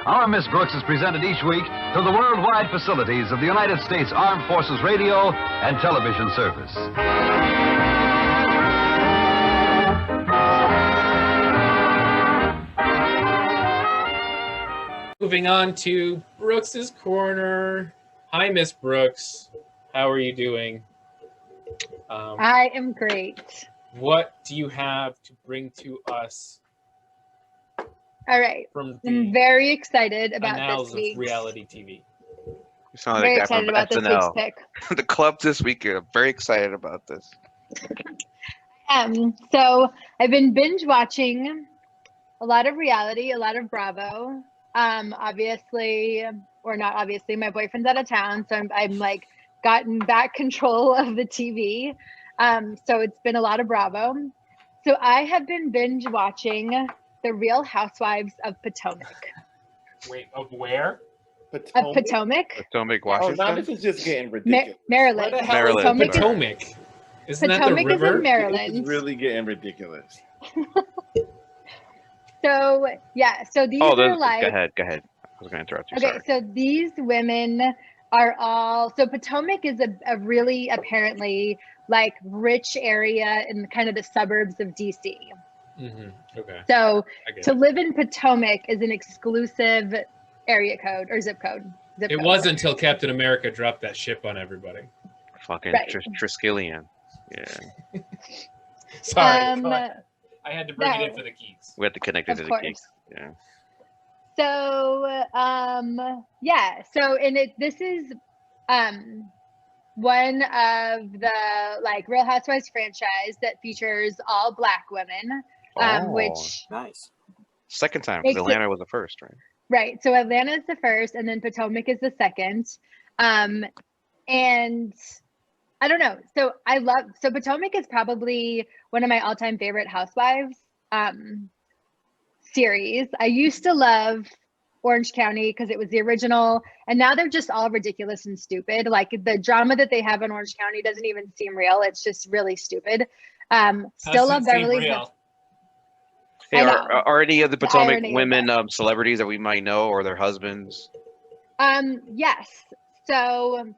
Our Miss Brooks is presented each week to the worldwide facilities of the United States Armed Forces Radio and Television Service. Moving on to Brooks's Corner. Hi, Miss Brooks. How are you doing? I am great. What do you have to bring to us? All right. From the I'm very excited about annals this week's of reality TV. You sound very like that excited from about this week's SNL. pick. The club this week. I'm very excited about this. So I've been binge watching a lot of reality, a lot of Bravo. Obviously, or not obviously, my boyfriend's out of town, so I'm like gotten back control of the TV. So it's been a lot of Bravo. So I have been binge watching the Real Housewives of Potomac. Wait, of where? Of Potomac? Potomac, Oh, Washington. now this is just getting ridiculous. Maryland. Where the hell Maryland. is Potomac? Isn't Potomac that the is river? in Maryland. This is really getting ridiculous. So yeah, so these are like. Go ahead. I was going to interrupt you. Okay, Sorry. so these women are all. So Potomac is a really apparently like rich area in kind of the suburbs of DC. Mm-hmm. Okay. So I get to it. live in Potomac is an exclusive area code or zip code. It was until Captain America dropped that ship on everybody. Fucking Right. Triskelion. Yeah. Sorry. go ahead. I had to bring it in no. for the keys. We have to connect it Of to the course. geeks. Yeah. So yeah, so this is one of the like Real Housewives franchise that features all Black women, which Nice. Second time, because makes it- Atlanta was the first, right? right. So Atlanta is the first, and then Potomac is the second. And I don't know. So Potomac is probably one of my all-time favorite Housewives series. I used to love Orange County because it was the original, and now they're just all ridiculous and stupid. Like the drama that they have in Orange County doesn't even seem real. It's just really stupid. Still love Beverly Hills. Hey, I know. are any of the Potomac irony of women celebrities that we might know, or their husbands? Yes. So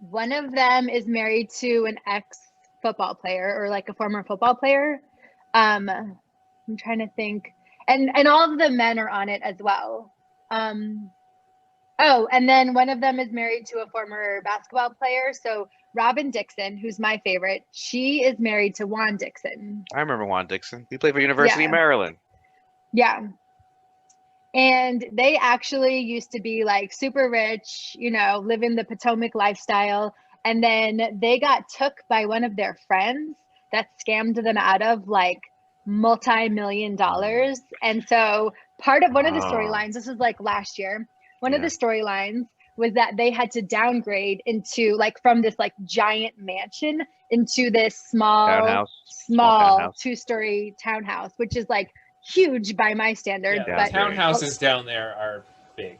one of them is married to an ex-football player or like a former football player. I'm trying to think. And all of the men are on it as well. And then one of them is married to a former basketball player. So Robin Dixon, who's my favorite, she is married to Juan Dixon. I remember Juan Dixon. He played for University of Maryland. Yeah. And they actually used to be like super rich, living the Potomac lifestyle. And then they got took by one of their friends that scammed them out of like multi-million dollars. And so part of one of the storylines, this was like last year, one of the storylines was that they had to downgrade into like from this like giant mansion into this small two-story townhouse, which is like huge by my standards. Yeah, but townhouses down there are big.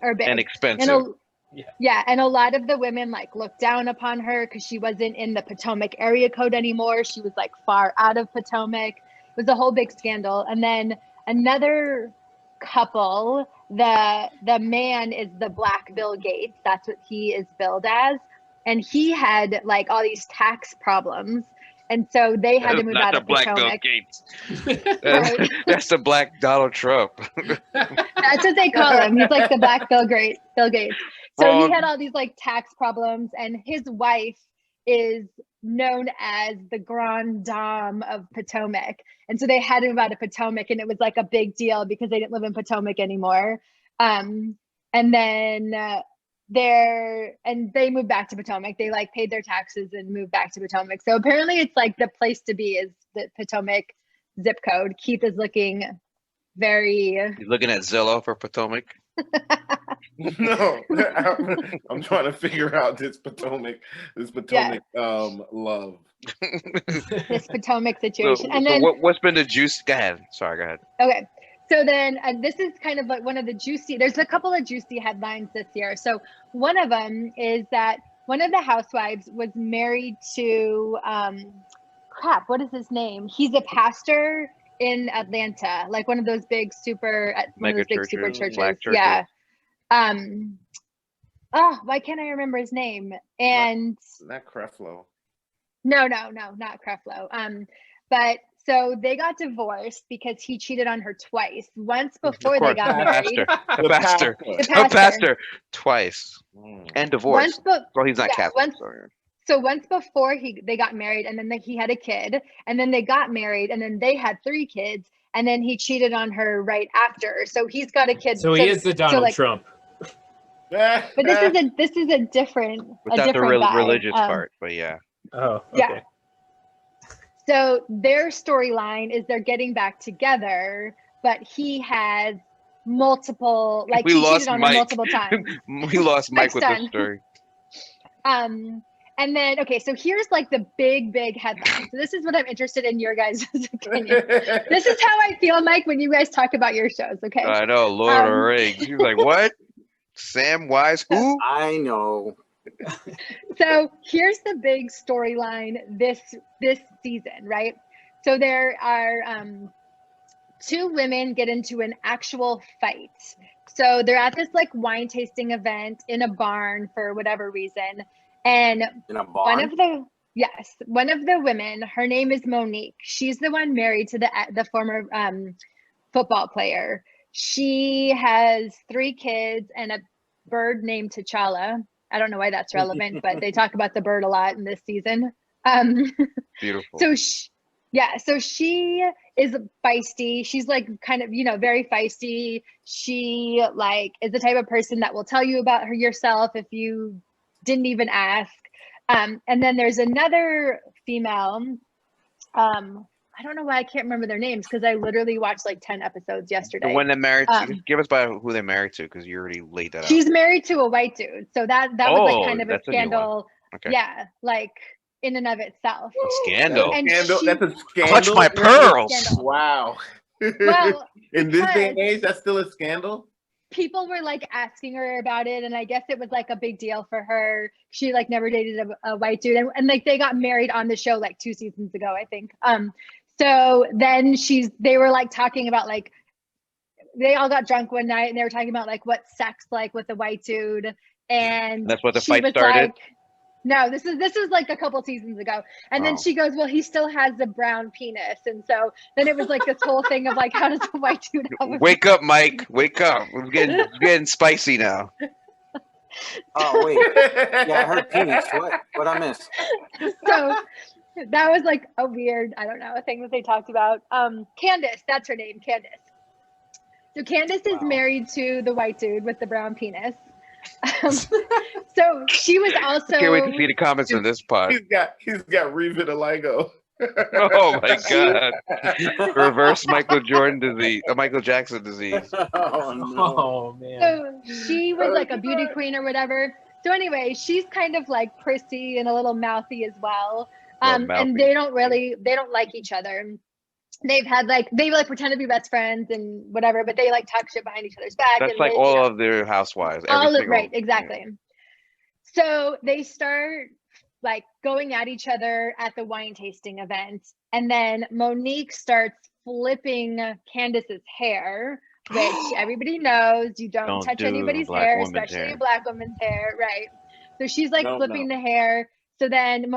And expensive. And a lot of the women like looked down upon her because she wasn't in the Potomac area code anymore. She was like far out of Potomac. It was a whole big scandal. And then another couple, the man is the Black Bill Gates. That's what he is billed as. And he had like all these tax problems. And so they had to move out of Potomac. That's the Black Donald Trump. That's what they call him. He's like the Black Bill Gates. So he had all these like tax problems, and his wife is known as the Grande Dame of Potomac. And so they had to move out of Potomac, and it was like a big deal because they didn't live in Potomac anymore. And then they moved back to Potomac. They like paid their taxes and moved back to Potomac. So apparently it's like the place to be is the Potomac zip code. Keith is looking very. You're looking at Zillow for Potomac? No, I'm trying to figure out this Potomac love. This Potomac situation. So what's been the juice? Go ahead. Sorry, go ahead. Okay. So then this is kind of like one of the there's a couple of juicy headlines this year. So one of them is that one of the housewives was married to, what is his name? He's a pastor in Atlanta, like one of those big super Mega super churches, churches. black churches. Yeah. Oh, why can't I remember his name? And not Creflo. No, not Creflo. But so they got divorced because he cheated on her twice. Once before they got married. The pastor. Twice. And divorced. Well, he's not Catholic. So once before they got married, and then he had a kid, and then they got married, and then they had 3 kids, and then he cheated on her right after. So he's got a kid. So he is the Donald Trump. But this is a different without the guy. Religious part, but yeah. Oh, okay. Yeah. So their storyline is they're getting back together, but he has multiple, like he cheated on her multiple times. We lost Mike with this story. And then, okay, so here's like the big headline. So this is what I'm interested in your guys' opinion. This is how I feel, Mike, when you guys talk about your shows, okay? I know, Lord of the Rings. He's like, what? Sam Wise, who? I know. So here's the big storyline this season, right? So there are 2 women get into an actual fight. So they're at this like wine tasting event in a barn for whatever reason. And in a barn? one of the women, her name is Monique. She's the one married to the former football player. She has 3 kids and a bird named T'Challa. I don't know why that's relevant, but they talk about the bird a lot in this season. Beautiful. So she is feisty. She's like kind of, very feisty. She like is the type of person that will tell you about yourself if you didn't even ask. And then there's another female. I don't know why I can't remember their names because I literally watched like 10 episodes yesterday. The one that married to, give us by who they're married to because you already laid that out. She's married to a white dude. So that was like kind of a scandal. Okay. Yeah, like in and of itself. Scandal. And that's a scandal. Clutch my pearls. Wow. Well, in this day and age, that's still a scandal? People were like asking her about it, and I guess it was like a big deal for her. She like never dated a white dude, and like they got married on the show like 2 seasons ago, I think. So then they were like talking about like they all got drunk one night and they were talking about like what sex like with a white dude, and that's what the fight started. Like, no, this is like a couple seasons ago. And then she goes, well, he still has the brown penis. And so then it was like this whole thing of like, how does a white dude have a Wake up, Mike. Wake up. We're getting spicy now. Oh, wait. Yeah, I heard penis. What I missed? So that was like a weird, I don't know, a thing that they talked about. Candace, that's her name, Candace. So Candace is married to the white dude with the brown penis. So she was also. Can't wait to see the comments on this pod. He's got revitiligo. Oh my God! Reverse Michael Jackson disease. Oh no! Oh man! So she was like a beauty queen or whatever. So anyway, she's kind of like prissy and a little mouthy as well. And they don't like each other. They pretend to be best friends and whatever, but they like talk shit behind each other's back. That's and like all of their housewives. Right, exactly. Yeah. So they start like going at each other at the wine tasting event, and then Monique starts flipping Candace's hair, which everybody knows you don't touch anybody's hair, especially a black woman's hair, right? So she's like flipping the hair. So then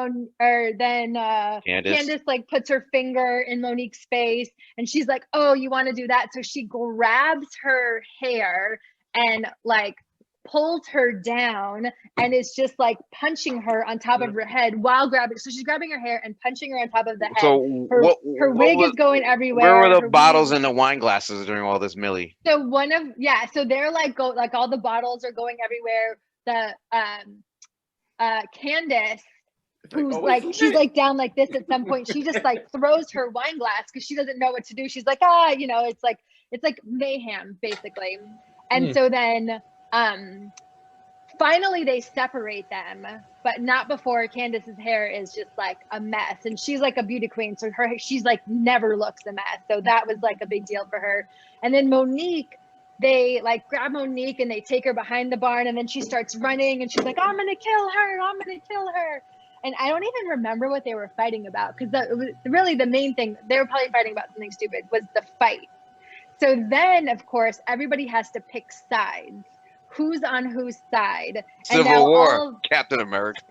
Candace like puts her finger in Monique's face and she's like, oh, you want to do that? So she grabs her hair and like pulls her down and is just like punching her on top of her head while grabbing. So she's grabbing her hair and punching her on top of the head. So her wig is going everywhere. Where were the bottles and the wine glasses during all this, Millie? So so they're like all the bottles are going everywhere. The Candace, who's like she's like down like this at some point, she just like throws her wine glass because she doesn't know what to do. She's like, it's like mayhem basically. And so then finally they separate them, but not before Candace's hair is just like a mess, and she's like a beauty queen, so she's like never looks a mess, so that was like a big deal for her. And then Monique, they like grab Monique and they take her behind the barn, and then she starts running and she's like, I'm gonna kill her. And I don't even remember what they were fighting about, because really the main thing, they were probably fighting about something stupid, was the fight. So then, of course, everybody has to pick sides. Who's on whose side? Civil War, Captain America.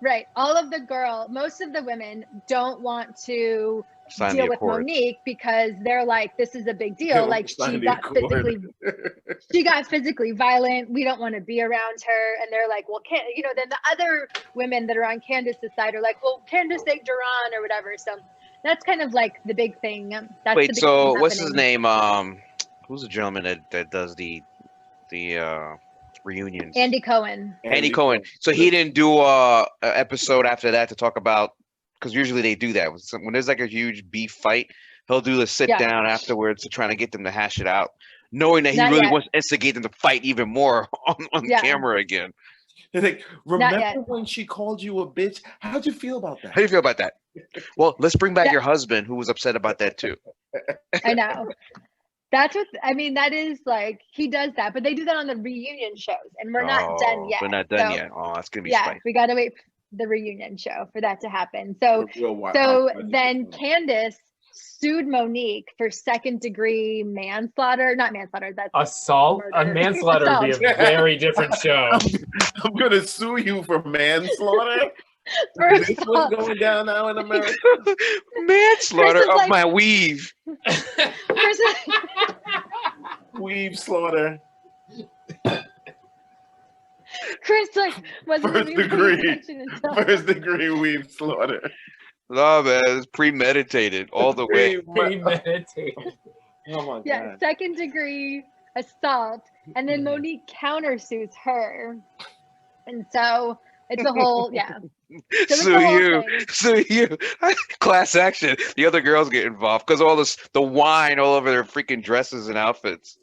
Right. All of most of the women don't want to deal with Accord. Monique, because they're like, this is a big deal. Like, she got physically violent. We don't want to be around her. And they're like, well, then the other women that are on Candace's side are like, well, Candace egged her on or whatever. So that's kind of like the big thing. Wait, so what's his name? Who's the gentleman that does the reunions? Andy Cohen. Andy Cohen. So he didn't do a episode after that to talk about, because usually they do that when there's like a huge beef fight. He'll do the sit down afterwards to try to get them to hash it out, knowing that he really wants to instigate them to fight even more on camera again. They're like, remember when she called you a bitch? How'd you feel about that? How do you feel about that? Well, let's bring back your husband, who was upset about that too. I know. That's what I mean. That is like, he does that, but they do that on the reunion shows, and we're not done yet. We're not done yet. Oh, that's gonna be spicy. We gotta wait for the reunion show for that to happen. So then Candace sued Monique for second-degree manslaughter. Not manslaughter. That's assault. Murder. Manslaughter would be a very different show. I'm gonna sue you for manslaughter. This what's going down now in America? Manslaughter of my weave. Weave slaughter. Chris wasn't First degree weave slaughter. No, man, it's premeditated all the way. Premeditated. Oh my God. Yeah, second degree assault, and then Monique countersues her, and so it's a whole Sue you. Class action. The other girls get involved because all the wine all over their freaking dresses and outfits.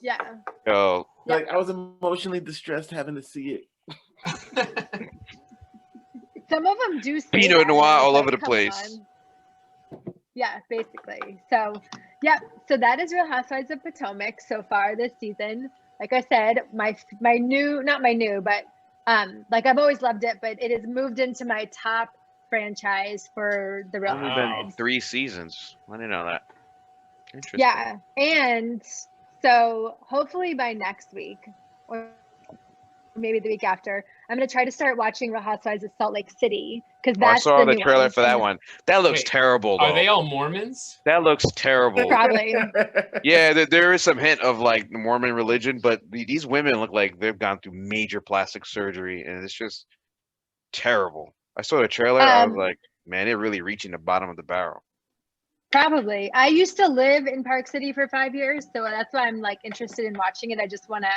Yeah. Oh. Like, I was emotionally distressed having to see it. Some of them do say Pinot Noir all over the place. Yeah, basically. So that is Real Housewives of Potomac so far this season. Like I said, like, I've always loved it, but it has moved into my top franchise for the Real Housewives. 3 seasons. I didn't know that. Interesting. Yeah, and so hopefully by next week, or maybe the week after, I'm going to try to start watching Real Housewives of Salt Lake City, because that's I saw the trailer for that one. That looks terrible, though. Are they all Mormons? That looks terrible. Probably. Yeah, there is some hint of like the Mormon religion, but these women look like they've gone through major plastic surgery, and it's just terrible. I saw the trailer. I was like, man, they're really reaching the bottom of the barrel. Probably. I used to live in Park City for 5 years, so that's why I'm like interested in watching it. I just want to.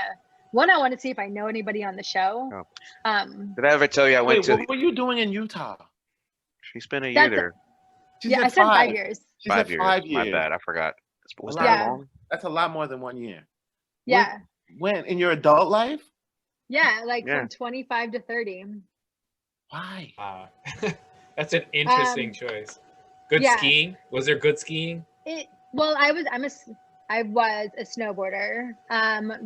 I want to see if I know anybody on the show. Oh. Did I ever tell you I went to? What were you doing in Utah? She spent a year there. I spent 5 years. 5 years. 5 years. My bad. I forgot. Was that long? That's a lot more than 1 year. Yeah. When in your adult life? Yeah, from 25 to 30. Why? That's an interesting choice. Good skiing? Was there good skiing? I was a snowboarder.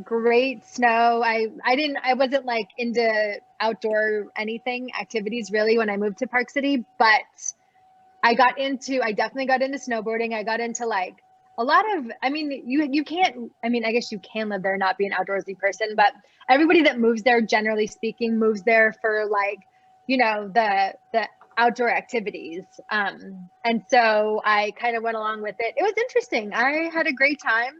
Great snow. I wasn't like into outdoor activities really when I moved to Park City, but I definitely got into snowboarding. I got into like a lot of, you can't, I guess you can live there and not be an outdoorsy person, but everybody that moves there, generally speaking, moves there for like, the outdoor activities. And so I kind of went along with it. It was interesting. I had a great time.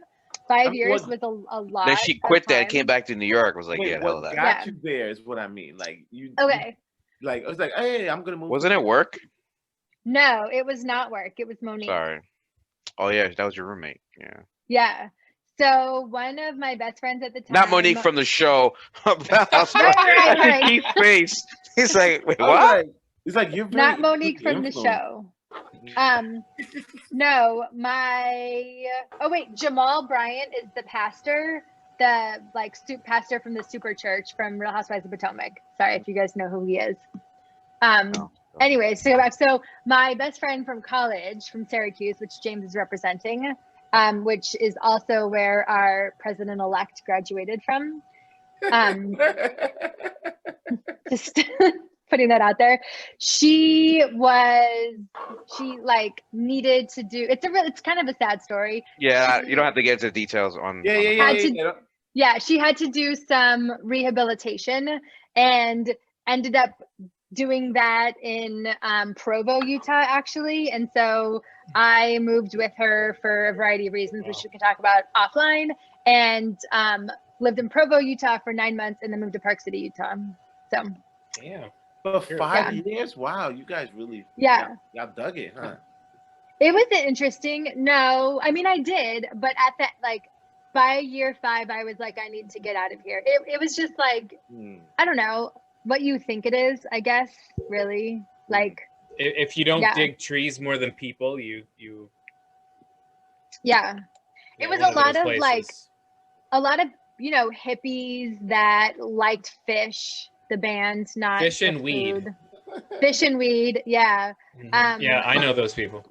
5 years was a lot. Then she quit that and came back to New York. Was like, hell of that. Got you there is what I mean. Like you. Okay. Like I was like, hey, I'm gonna move. Wasn't it work? No, it was not work. It was Monique. Sorry. Oh yeah, that was your roommate. Yeah. Yeah. So one of my best friends at the time. Not Monique from the show. Right. Keith's face. He's like, wait, what? He's like, you're not Monique from the show. No, Jamal Bryant is the pastor, the like pastor from the super church from Real Housewives of Potomac. Sorry if you guys know who he is. Anyways, to go back. So my best friend from college, from Syracuse, which James is representing, which is also where our president-elect graduated from. putting that out there. She like needed to do. It's kind of a sad story. Yeah, you don't have to get into details on. Yeah, she had to do some rehabilitation and ended up doing that in Provo, Utah, actually. And so I moved with her for a variety of reasons, which we can talk about offline, and lived in Provo, Utah for 9 months and then moved to Park City, Utah. So. Damn. For 5 years? Wow, you guys really y'all dug it, huh? It was interesting. No, I mean I did, but at that by year 5, I was like, I need to get out of here. It was just like I don't know what you think it is, I guess, really. Like if you don't dig trees more than people, you it was a lot of hippies that liked Fish, the band, not Fish and Weed. Fish and Weed, yeah. Yeah, I know those people.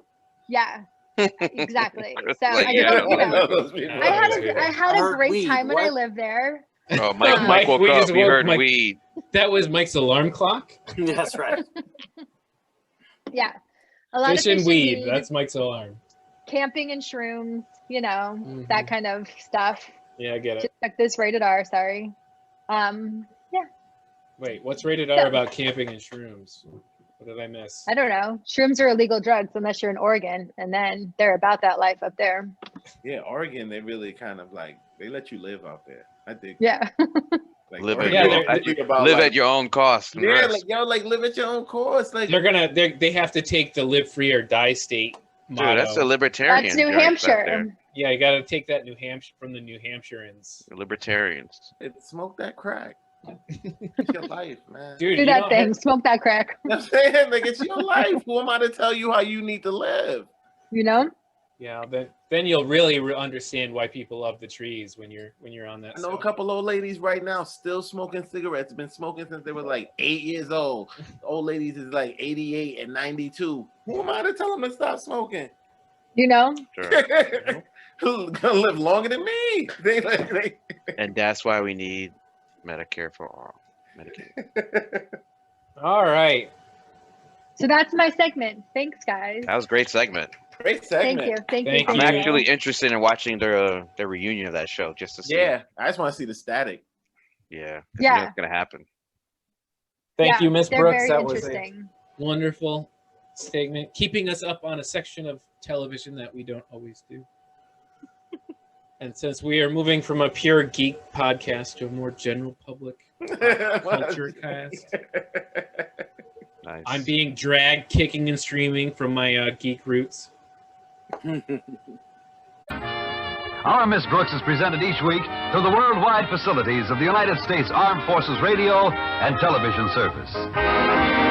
Yeah, exactly. So Like, I had a great time when I lived there. Oh, Mike woke up. We heard weed. That was Mike's alarm clock? That's right. Yeah. A lot Fish of and weed. That's Mike's alarm. Camping and shrooms, that kind of stuff. Yeah, I get it. Just check this rated R, sorry. Wait, what's rated R about camping and shrooms? What did I miss? I don't know. Shrooms are illegal drugs unless you're in Oregon, and then they're about that life up there. Yeah, Oregon, they really kind of they let you live out there. I think. Yeah. Live at your own cost. Yeah, live at your own cost. They have to take the live free or die state motto. Dude, that's a libertarian. That's New Hampshire. Yeah, you got to take that New Hampshire from the New Hampshireans. The libertarians. Smoke that crack. It's your life, man. Dude, do that thing. Smoke that crack. I'm saying, it's your life. Who am I to tell you how you need to live? Yeah, then you'll really understand why people love the trees when you're on that. I know a couple old ladies right now still smoking cigarettes. Been smoking since they were 8 years old. Old ladies is 88 and 92. Who am I to tell them to stop smoking? Sure. Who's gonna live longer than me? And that's why we need Medicare for all. Medicaid. All right. So that's my segment. Thanks, guys. That was a great segment. Great segment. Thank you. I'm actually interested in watching their reunion of that show just to see. Yeah, I just want to see the static. Yeah. Yeah. It's gonna happen. Thank you, Miss Brooks. That was a wonderful segment, keeping us up on a section of television that we don't always do. And since we are moving from a pure geek podcast to a more general public culture cast, nice. I'm being dragged kicking and screaming from my geek roots. Our Miss Brooks is presented each week to the worldwide facilities of the United States Armed Forces Radio and Television Service.